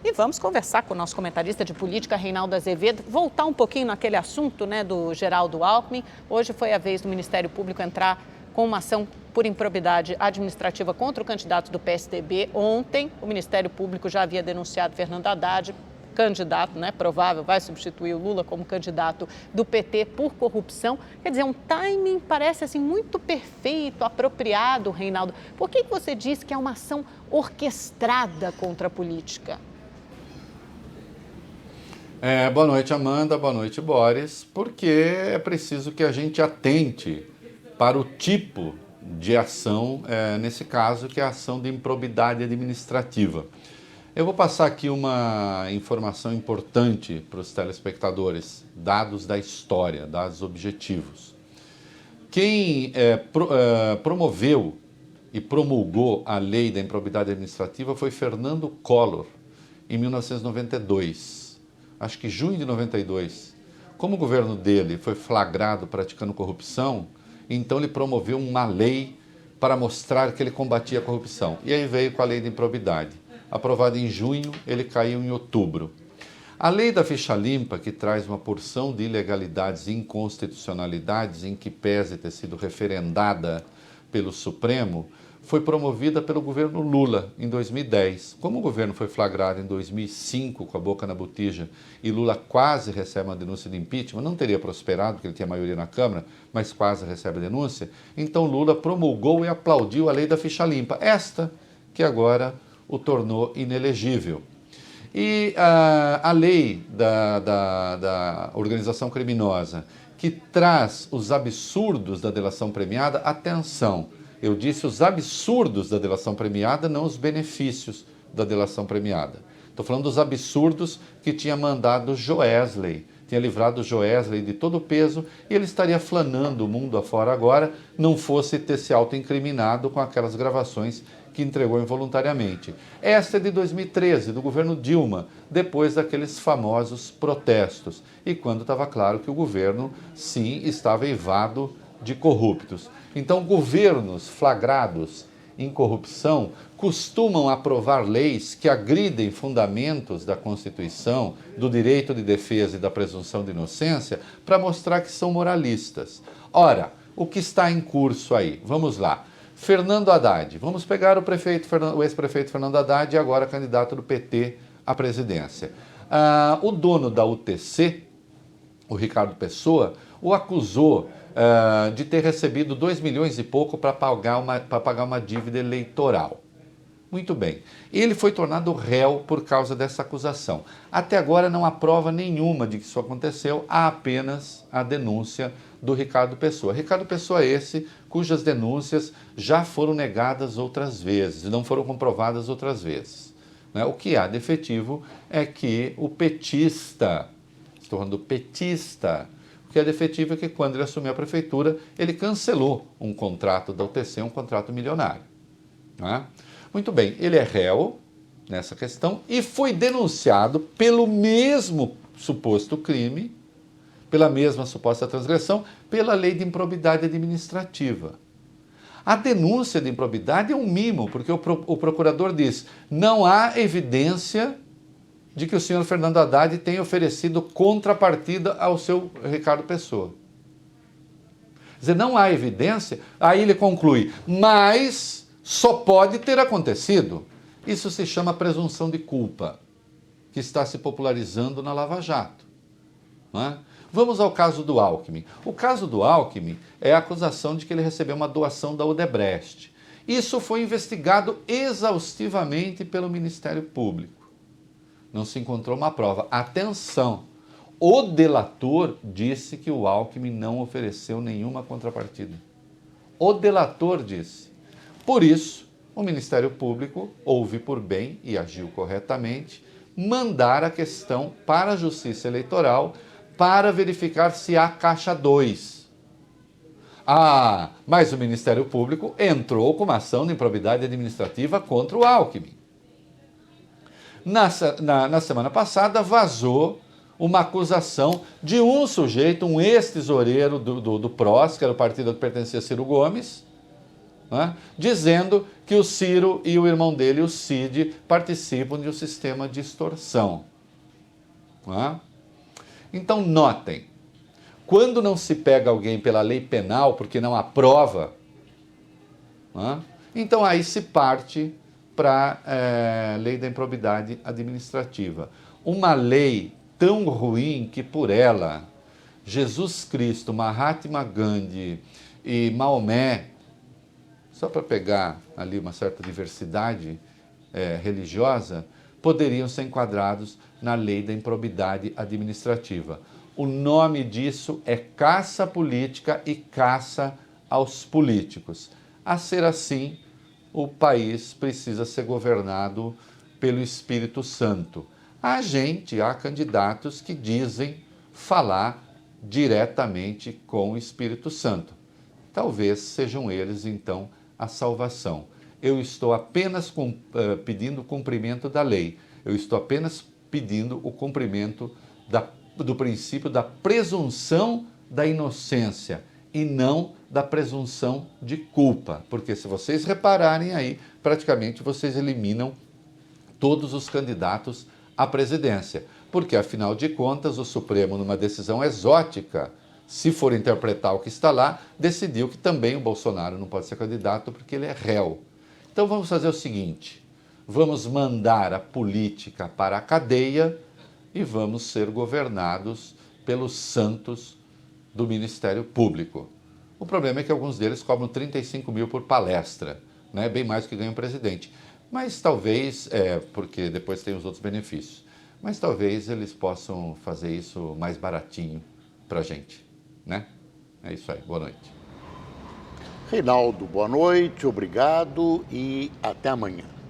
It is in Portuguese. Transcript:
E vamos conversar com o nosso comentarista de política, Reinaldo Azevedo, voltar um pouquinho naquele assunto, do Geraldo Alckmin. Hoje foi a vez do Ministério Público entrar com uma ação por improbidade administrativa contra o candidato do PSDB. Ontem, o Ministério Público já havia denunciado Fernando Haddad, candidato, provável, vai substituir o Lula como candidato do PT por corrupção. Quer dizer, um timing parece assim muito perfeito, apropriado, Reinaldo. Por que você diz que é uma ação orquestrada contra a política? Boa noite, Amanda. Boa noite, Boris. Porque é preciso que a gente atente para o tipo de ação, nesse caso, que é a ação de improbidade administrativa. Eu vou passar aqui uma informação importante para os telespectadores, dados da história, dados objetivos. Quem promoveu e promulgou a lei da improbidade administrativa foi Fernando Collor, em 1992, acho que junho de 92. Como o governo dele foi flagrado praticando corrupção, então ele promoveu uma lei para mostrar que ele combatia a corrupção. E aí veio com a lei de improbidade. Aprovada em junho, ele caiu em outubro. A lei da ficha limpa, que traz uma porção de ilegalidades e inconstitucionalidades, em que pese ter sido referendada pelo Supremo, foi promovida pelo governo Lula em 2010. Como o governo foi flagrado em 2005 com a boca na botija e Lula quase recebe uma denúncia de impeachment, não teria prosperado porque ele tinha maioria na Câmara, mas quase recebe a denúncia, então Lula promulgou e aplaudiu a lei da ficha limpa, esta que agora o tornou inelegível. E a lei da organização criminosa, que traz os absurdos da delação premiada, atenção, eu disse os absurdos da delação premiada, não os benefícios da delação premiada. Estou falando dos absurdos que tinha mandado Joesley, tinha livrado Joesley de todo o peso e ele estaria flanando o mundo afora agora, não fosse ter se autoincriminado com aquelas gravações que entregou involuntariamente. Esta é de 2013, do governo Dilma, depois daqueles famosos protestos, e quando estava claro que o governo, sim, estava eivado de corruptos. Então, governos flagrados em corrupção costumam aprovar leis que agridem fundamentos da Constituição, do direito de defesa e da presunção de inocência, para mostrar que são moralistas. Ora, o que está em curso aí? Vamos lá. Fernando Haddad. Vamos pegar o ex-prefeito Fernando Haddad e agora candidato do PT à presidência. O dono da UTC, o Ricardo Pessoa, o acusou de ter recebido 2 milhões e pouco para pagar uma dívida eleitoral. Muito bem. Ele foi tornado réu por causa dessa acusação. Até agora não há prova nenhuma de que isso aconteceu, há apenas a denúncia do Ricardo Pessoa. Ricardo Pessoa é esse cujas denúncias já foram negadas outras vezes, não foram comprovadas outras vezes. O que há de efetivo é que o petista, estou falando do petista, o que é de efetivo é que quando ele assumiu a prefeitura, ele cancelou um contrato da UTC, um contrato milionário. Muito bem, ele é réu nessa questão e foi denunciado pelo mesmo suposto crime, pela mesma suposta transgressão, pela lei de improbidade administrativa. A denúncia de improbidade é um mimo, porque o procurador diz: não há evidência de que o senhor Fernando Haddad tenha oferecido contrapartida ao seu Ricardo Pessoa. Quer dizer, não há evidência, aí ele conclui, mas só pode ter acontecido. Isso se chama presunção de culpa, que está se popularizando na Lava Jato. Vamos ao caso do Alckmin. O caso do Alckmin é a acusação de que ele recebeu uma doação da Odebrecht. Isso foi investigado exaustivamente pelo Ministério Público. Não se encontrou uma prova. Atenção! O delator disse que o Alckmin não ofereceu nenhuma contrapartida. O delator disse. Por isso, o Ministério Público ouve por bem e agiu corretamente, mandar a questão para a Justiça Eleitoral para verificar se há caixa 2. Mas o Ministério Público entrou com uma ação de improbidade administrativa contra o Alckmin. Na semana passada, vazou uma acusação de um sujeito, um ex-tesoureiro do PROS, que era o partido que pertencia a Ciro Gomes, né, dizendo que o Ciro e o irmão dele, o Cid, participam de um sistema de extorsão. Né? Então, notem, quando não se pega alguém pela lei penal, porque não há prova, né, então aí se parte para a lei da improbidade administrativa. Uma lei tão ruim que por ela Jesus Cristo, Mahatma Gandhi e Maomé, só para pegar ali uma certa diversidade religiosa, poderiam ser enquadrados na lei da improbidade administrativa. O nome disso é caça política e caça aos políticos. A ser assim, o país precisa ser governado pelo Espírito Santo. Há candidatos que dizem falar diretamente com o Espírito Santo. Talvez sejam eles, então, a salvação. Eu estou apenas pedindo o cumprimento da lei. Eu estou apenas pedindo o cumprimento do princípio da presunção da inocência e não da presunção de culpa. Porque se vocês repararem aí, praticamente vocês eliminam todos os candidatos à presidência. Porque, afinal de contas, o Supremo, numa decisão exótica, se for interpretar o que está lá, decidiu que também o Bolsonaro não pode ser candidato porque ele é réu. Então vamos fazer o seguinte, vamos mandar a política para a cadeia e vamos ser governados pelos santos do Ministério Público. O problema é que alguns deles cobram 35 mil por palestra, né? Bem mais do que ganha o presidente. Mas talvez, porque depois tem os outros benefícios, mas talvez eles possam fazer isso mais baratinho para a gente, né? É isso aí, boa noite. Reinaldo, boa noite, obrigado e até amanhã.